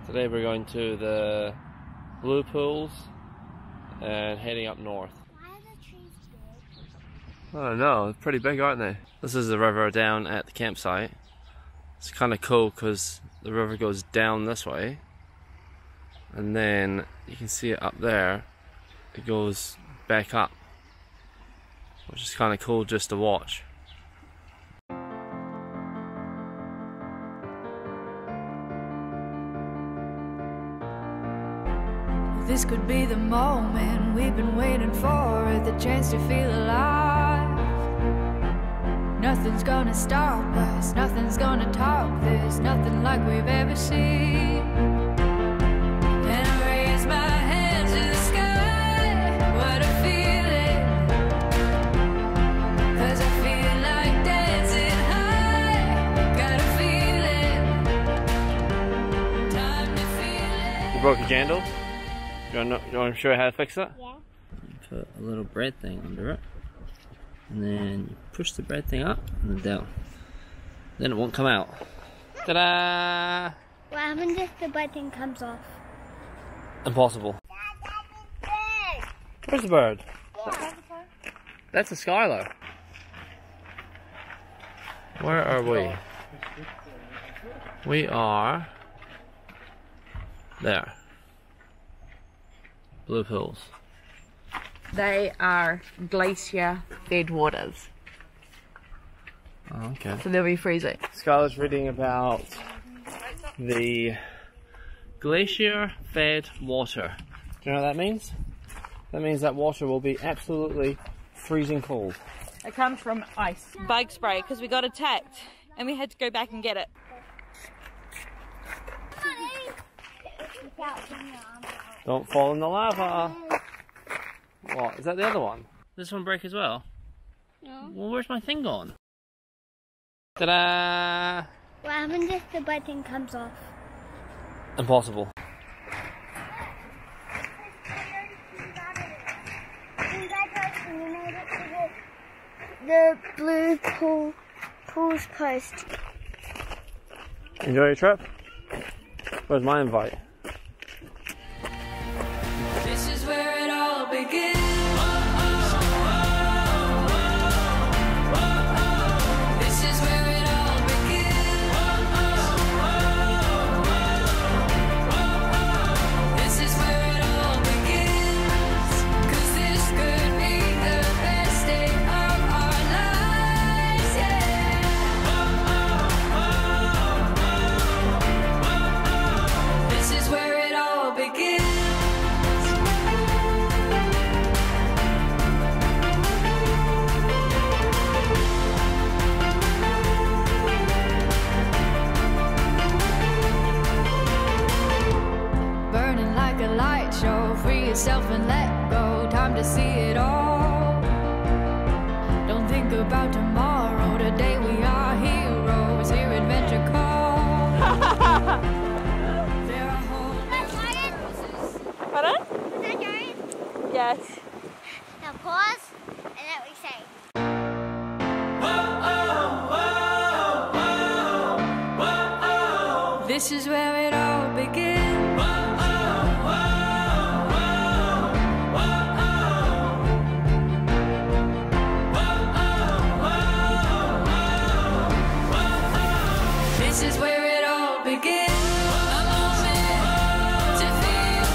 Today we're going to the blue pools and heading up north. Why are the trees big? I don't know, they're pretty big, aren't they? This is the river down at the campsite. It's kind of cool because the river goes down this way, and then you can see it up there. It goes back up, which is kind of cool just to watch. This could be the moment we've been waiting for, the chance to feel alive. Nothing's gonna stop us, nothing's gonna top this, nothing like we've ever seen. And I raise my hands to the sky, what a feeling. 'Cause I feel like dancing high, got a feeling, time to feel it. You broke a candle? You want to show you how to fix it? Yeah. Put a little bread thing under it, and then you push the bread thing up and then down. Then it won't come out. Ta-da! What happens if the bread thing comes off? Impossible. Where's the bird? Yeah. That's a Skylar. Where are we? We are there. Blue pools. They are glacier fed waters, Oh, okay. so they'll be freezing. Skylar's reading about the glacier fed water. Do you know what that means? That means that water will be absolutely freezing cold. It comes from ice. Bug spray, because we got attacked and we had to go back and get it. Don't fall in the lava. What? Is that the other one? This one break as well? No. Well, where's my thing gone? Ta-da! What happens if the bread thing comes off? Impossible. The blue pools coast. Enjoy your trip? Where's my invite? This is where it all begins. This is where it all begins. This is where it all begins. 'Cause this could be the best day of our lives, yeah. This is where it all begins. Burning like a light show, free yourself and let go, time to see it all. Don't think about tomorrow, today we are heroes, here adventure calls. There are whole Pardon? Is that yours? Yes. Now pause, and then we say. This is where it all begins. This is where it all begins. A moment to feel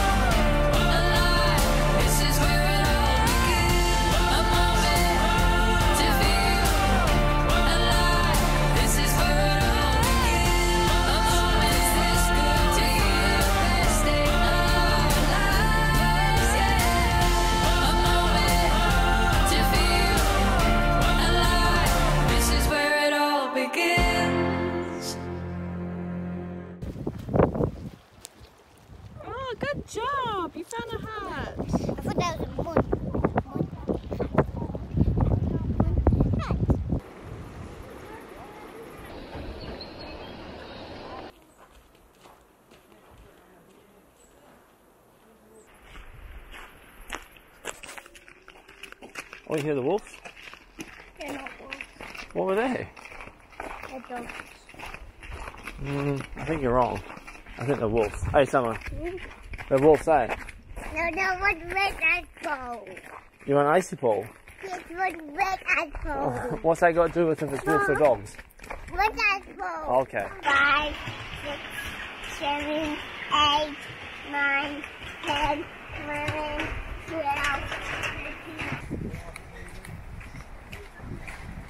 alive. This is where it all begins. A moment to feel alive. This is where it all begins. A moment this could be the best day of our lives, yeah. A moment to feel alive. This is where it all begins. Oh, good job! You found a hut. I thought that was a moon. Oh, you hear the wolves? They're not wolves. What were they? They're dogs. I think you're wrong. I think they're wolves. Hey, Summer. They're wolves, eh? No, that was red apple. You want an icy pole? This was red apple. What's that got to do with if it's wolves or dogs? Red apple. Okay. 5, 6, 7, 8, 9, 10, 11, 12, 13.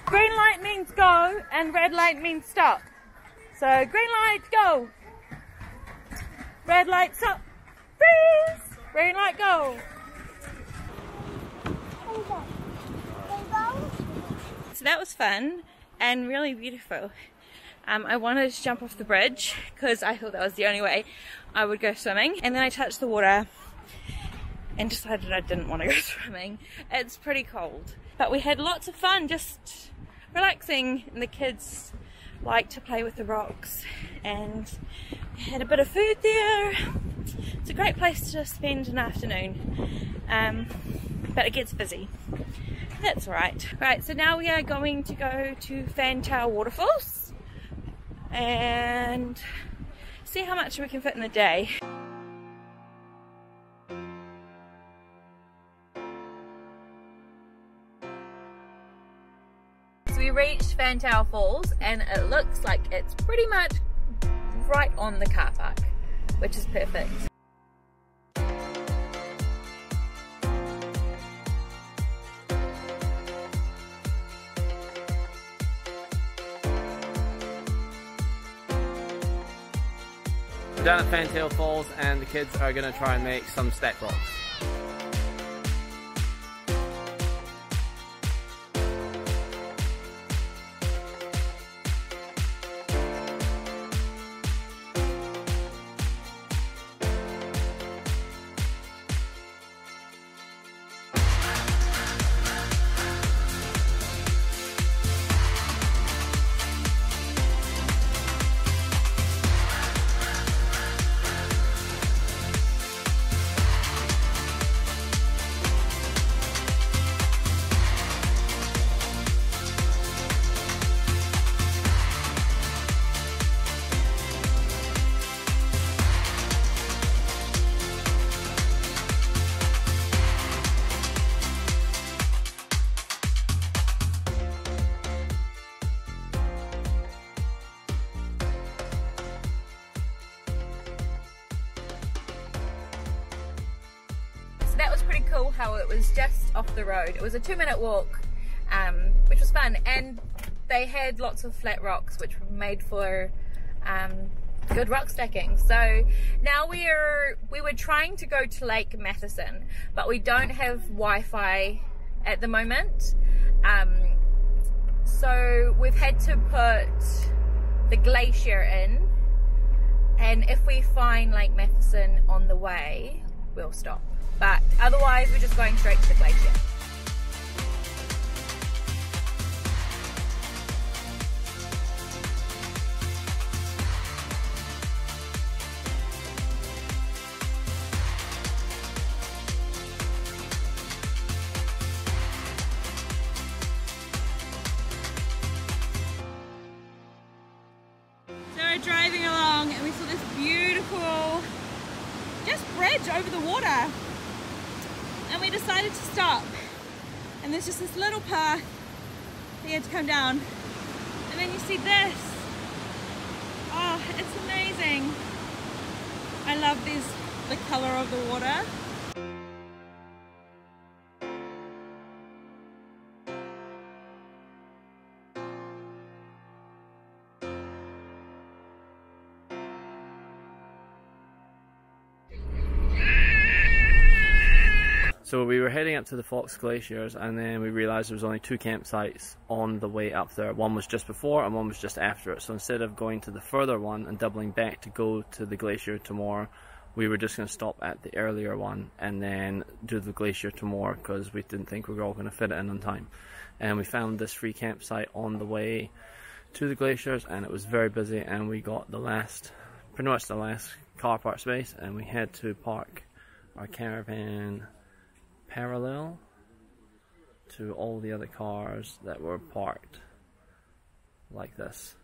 Green light means go and red light means stop. So green light, go. Red light, stop. Freeze. Green light, go. So that was fun and really beautiful. I wanted to jump off the bridge because I thought that was the only way I would go swimming, and then I touched the water and decided I didn't want to go swimming. It's pretty cold, but we had lots of fun just relaxing, and the kids like to play with the rocks, and we had a bit of food there. It's a great place to spend an afternoon, but it gets busy. That's right. Right, so now we are going to go to Fantail Waterfalls and see how much we can fit in the day. So we reached Fantail Falls and it looks like it's pretty much right on the car park, which is perfect. We're down at Fantail Falls and the kids are going to try and make some step rocks. So that was pretty cool how it was just off the road. It was a 2-minute walk, which was fun, and they had lots of flat rocks which were made for good rock stacking. So now we were trying to go to Lake Matheson, but we don't have Wi-Fi at the moment, so we've had to put the glacier in, and if we find Lake Matheson on the way we'll stop, but otherwise we're just going straight to the glacier. So we're driving along and we saw this beautiful bridge over the water, and we decided to stop, and there's just this little path that you had to come down, and then you see this. Oh, it's amazing. I love the color of the water. So we were heading up to the Fox Glaciers, and then we realised there was only 2 campsites on the way up there. One was just before and one was just after it. So instead of going to the further one and doubling back to go to the glacier tomorrow, we were just going to stop at the earlier one and then do the glacier tomorrow, because we didn't think we were all going to fit it in on time. And we found this free campsite on the way to the glaciers, and it was very busy, and we got pretty much the last car park space, and we had to park our caravan parallel to all the other cars that were parked like this.